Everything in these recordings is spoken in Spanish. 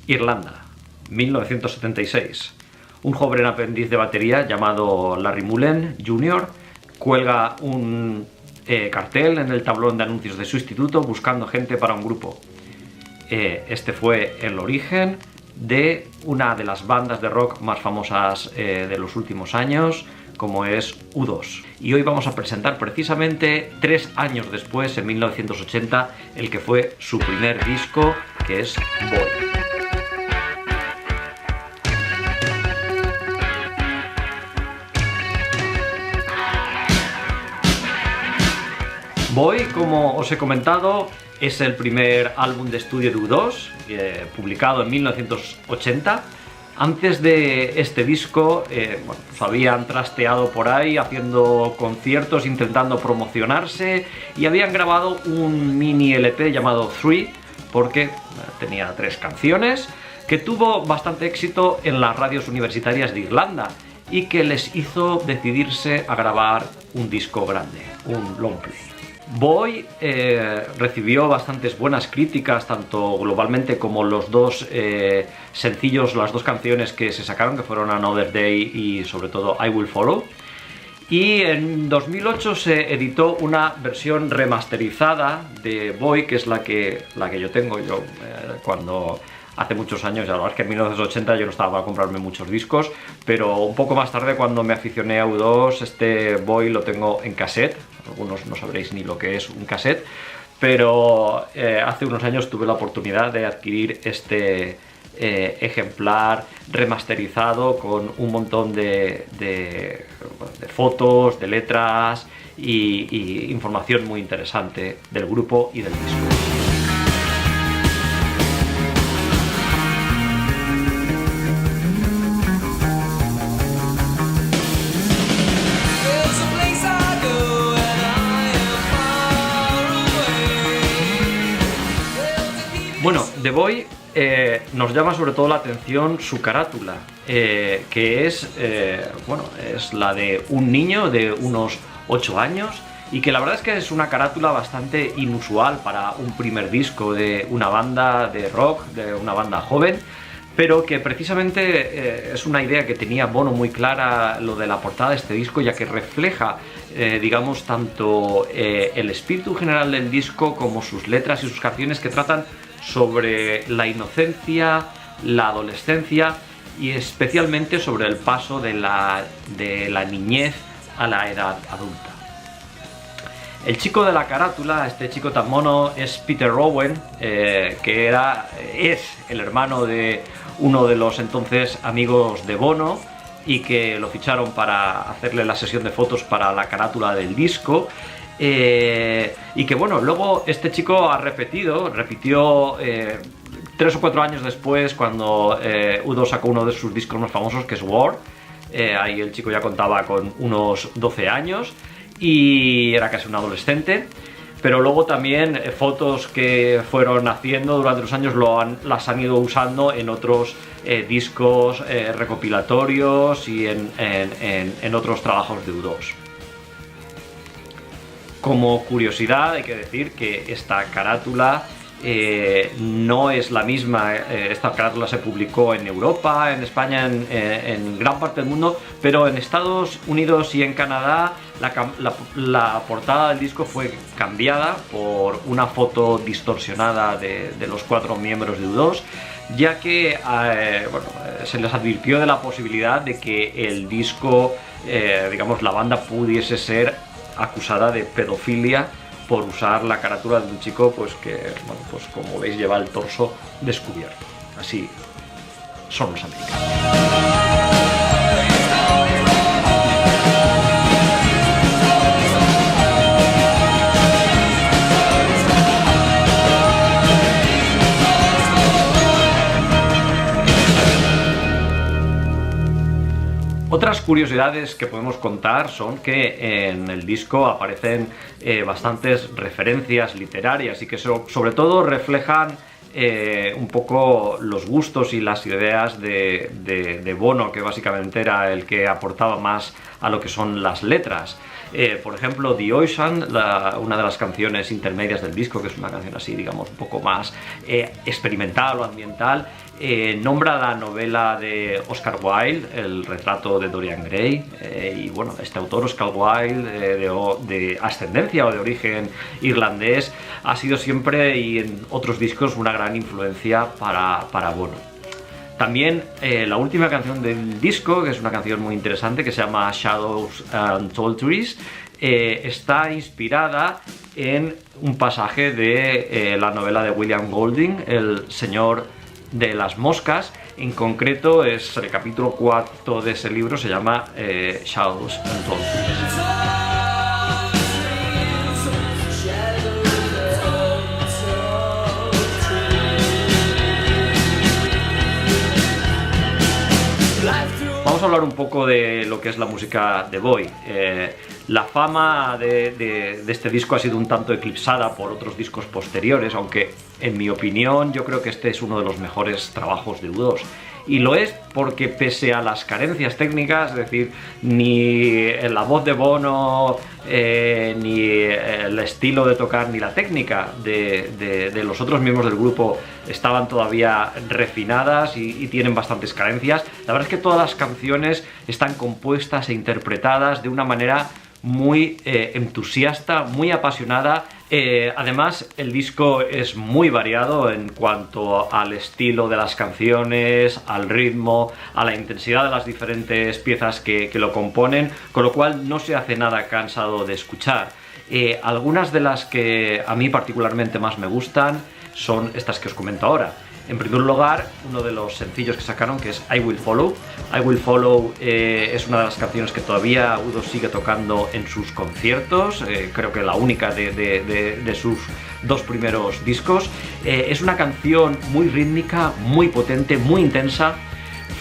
Irlanda, 1976. Un joven aprendiz de batería llamado Larry Mullen Jr. cuelga un cartel en el tablón de anuncios de su instituto buscando gente para un grupo. Este fue el origen de una de las bandas de rock más famosas de los últimos años, como es U2. Y hoy vamos a presentar precisamente 3 años después, en 1980, el que fue su primer disco, que es Boy. Boy, como os he comentado, es el primer álbum de estudio de U2, publicado en 1980. Antes de este disco, pues habían trasteado por ahí haciendo conciertos, intentando promocionarse, y habían grabado un mini LP llamado 3, porque tenía 3 canciones, que tuvo bastante éxito en las radios universitarias de Irlanda y que les hizo decidirse a grabar un disco grande, un long play. Boy recibió bastantes buenas críticas, tanto globalmente como los dos sencillos, las 2 canciones que se sacaron, que fueron Another Day y sobre todo I Will Follow. Y en 2008 se editó una versión remasterizada de Boy, que es la que yo tengo. Cuando hace muchos años, la verdad es que en 1980 yo no estaba para comprarme muchos discos, pero un poco más tarde, cuando me aficioné a U2, este Boy lo tengo en cassette. Algunos no sabréis ni lo que es un cassette, pero hace unos años tuve la oportunidad de adquirir este ejemplar remasterizado con un montón de fotos, de letras y información muy interesante del grupo y del disco. Bueno, The Boy nos llama sobre todo la atención su carátula, que es la de un niño de unos 8 años, y que la verdad es que es una carátula bastante inusual para un primer disco de una banda de rock, de una banda joven, pero que precisamente es una idea que tenía Bono muy clara, lo de la portada de este disco, ya que refleja, digamos, tanto el espíritu general del disco como sus letras y sus canciones, que tratan sobre la inocencia, la adolescencia y especialmente sobre el paso de la niñez a la edad adulta. El chico de la carátula, este chico tan mono, es Peter Rowan, que es el hermano de uno de los entonces amigos de Bono, y que lo ficharon para hacerle la sesión de fotos para la carátula del disco. Y que bueno, luego este chico repitió 3 o 4 años después, cuando U2 sacó uno de sus discos más famosos, que es War. Ahí el chico ya contaba con unos 12 años y era casi un adolescente. Pero luego también fotos que fueron haciendo durante los años las han ido usando en otros discos recopilatorios y en otros trabajos de U2. Como curiosidad, hay que decir que esta carátula no es la misma. Esta carátula se publicó en Europa, en España, en gran parte del mundo, pero en Estados Unidos y en Canadá la portada del disco fue cambiada por una foto distorsionada de los 4 miembros de U2, ya que se les advirtió de la posibilidad de que el disco, digamos, la banda pudiese ser acusada de pedofilia por usar la carátula de un chico, pues que, bueno, pues como veis, lleva el torso descubierto. Así son los americanos. Otras curiosidades que podemos contar son que en el disco aparecen bastantes referencias literarias y que sobre todo reflejan un poco los gustos y las ideas de Bono, que básicamente era el que aportaba más a lo que son las letras. Por ejemplo, The Ocean, una de las canciones intermedias del disco, que es una canción así, digamos, un poco más experimental o ambiental, nombra la novela de Oscar Wilde, El retrato de Dorian Gray, y bueno, este autor, Oscar Wilde, de ascendencia o de origen irlandés, ha sido siempre y en otros discos una gran influencia para Bono. También la última canción del disco, que es una canción muy interesante, que se llama Shadows and Tall Trees, está inspirada en un pasaje de la novela de William Golding, El Señor de las Moscas. En concreto es el capítulo 4 de ese libro, se llama Shadows and Tall Trees. Vamos a hablar un poco de lo que es la música de Boy. La fama de este disco ha sido un tanto eclipsada por otros discos posteriores, aunque en mi opinión yo creo que este es uno de los mejores trabajos de U2. Y lo es porque pese a las carencias técnicas, es decir, ni la voz de Bono, ni el estilo de tocar, ni la técnica de los otros miembros del grupo estaban todavía refinadas y tienen bastantes carencias. La verdad es que todas las canciones están compuestas e interpretadas de una manera muy entusiasta, muy apasionada. Además, el disco es muy variado en cuanto al estilo de las canciones, al ritmo, a la intensidad de las diferentes piezas que lo componen, con lo cual no se hace nada cansado de escuchar. Algunas de las que a mí particularmente más me gustan son estas que os comento ahora. En primer lugar, uno de los sencillos que sacaron, que es I Will Follow. I Will Follow es una de las canciones que todavía U2 sigue tocando en sus conciertos, creo que la única de sus dos primeros discos. Es una canción muy rítmica, muy potente, muy intensa.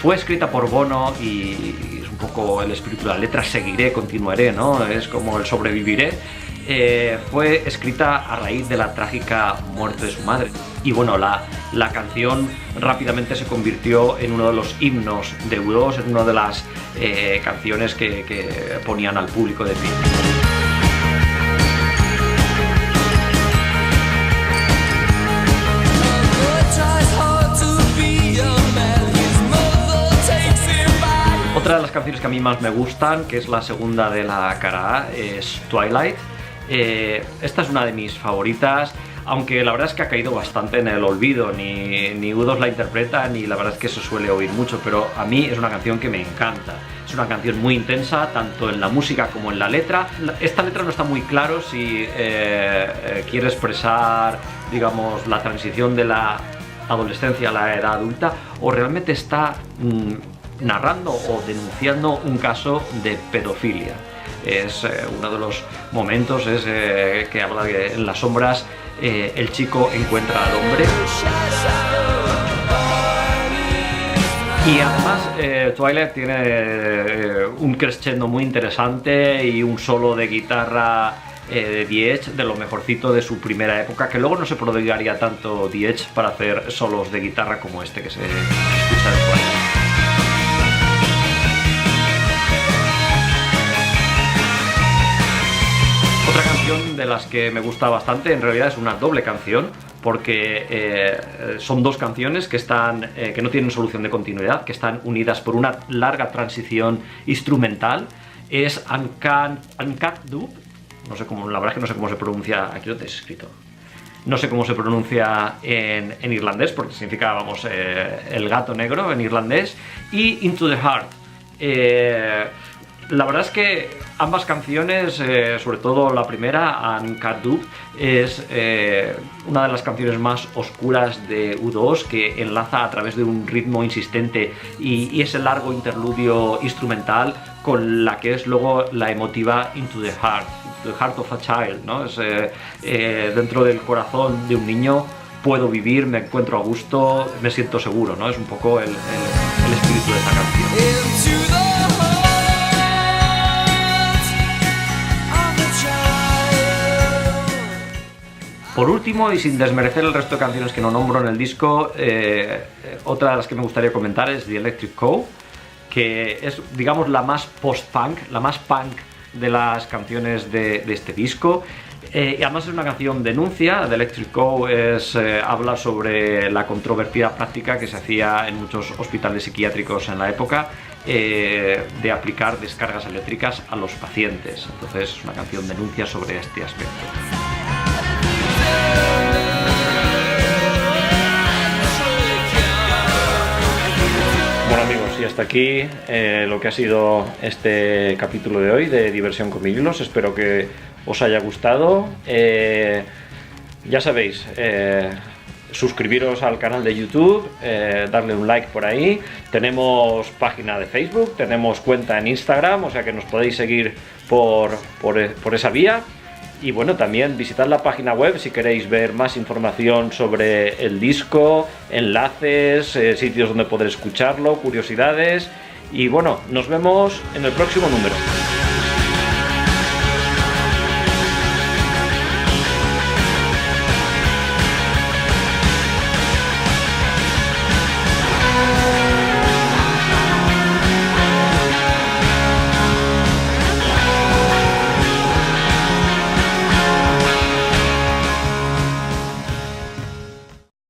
Fue escrita por Bono y es un poco el espíritu de la letra, seguiré, continuaré, ¿no? Es como el sobreviviré. Fue escrita a raíz de la trágica muerte de su madre. Y bueno, la canción rápidamente se convirtió en uno de los himnos de U2, en una de las canciones que ponían al público de pie. Otra de las canciones que a mí más me gustan, que es la segunda de la cara A, es Twilight. Esta es una de mis favoritas, aunque la verdad es que ha caído bastante en el olvido, ni U2 la interpreta, ni la verdad es que se suele oír mucho, pero a mí es una canción que me encanta. Es una canción muy intensa, tanto en la música como en la letra. Esta letra no está muy claro si quiere expresar, digamos, la transición de la adolescencia a la edad adulta, o realmente está narrando o denunciando un caso de pedofilia. Es uno de los momentos que habla de que en las sombras el chico encuentra al hombre. Y además Twilight tiene un crescendo muy interesante y un solo de guitarra de The Edge, de lo mejorcito de su primera época, que luego no se prodigaría tanto The Edge para hacer solos de guitarra como este que se escucha de Twilight. Otra canción de las que me gusta bastante, en realidad es una doble canción, porque son dos canciones que no tienen solución de continuidad, que están unidas por una larga transición instrumental. Es Uncut Dub, no sé cómo, la verdad es que no sé cómo se pronuncia, aquí lo tenéis escrito. No sé cómo se pronuncia en irlandés, porque significa, vamos, el gato negro en irlandés, y Into the Heart. La verdad es que ambas canciones, sobre todo la primera, Uncut Dub, es una de las canciones más oscuras de U2, que enlaza a través de un ritmo insistente y ese largo interludio instrumental con la que es luego la emotiva Into the Heart of a Child, ¿no? Es dentro del corazón de un niño puedo vivir, me encuentro a gusto, me siento seguro, ¿no? Es un poco el espíritu de esta canción. Por último, y sin desmerecer el resto de canciones que no nombro en el disco, otra de las que me gustaría comentar es The Electric Co, que es, digamos, la más post-punk, la más punk de las canciones de este disco. Y además es una canción denuncia. The Electric Co habla sobre la controvertida práctica que se hacía en muchos hospitales psiquiátricos en la época de aplicar descargas eléctricas a los pacientes. Entonces es una canción denuncia sobre este aspecto. Bueno amigos, y hasta aquí lo que ha sido este capítulo de hoy de Diversión con Vinilos. Espero que os haya gustado. Ya sabéis, suscribiros al canal de YouTube, darle un like por ahí. Tenemos página de Facebook, tenemos cuenta en Instagram, o sea que nos podéis seguir por esa vía. Y bueno, también visitad la página web si queréis ver más información sobre el disco, enlaces, sitios donde poder escucharlo, curiosidades. Y bueno, nos vemos en el próximo número.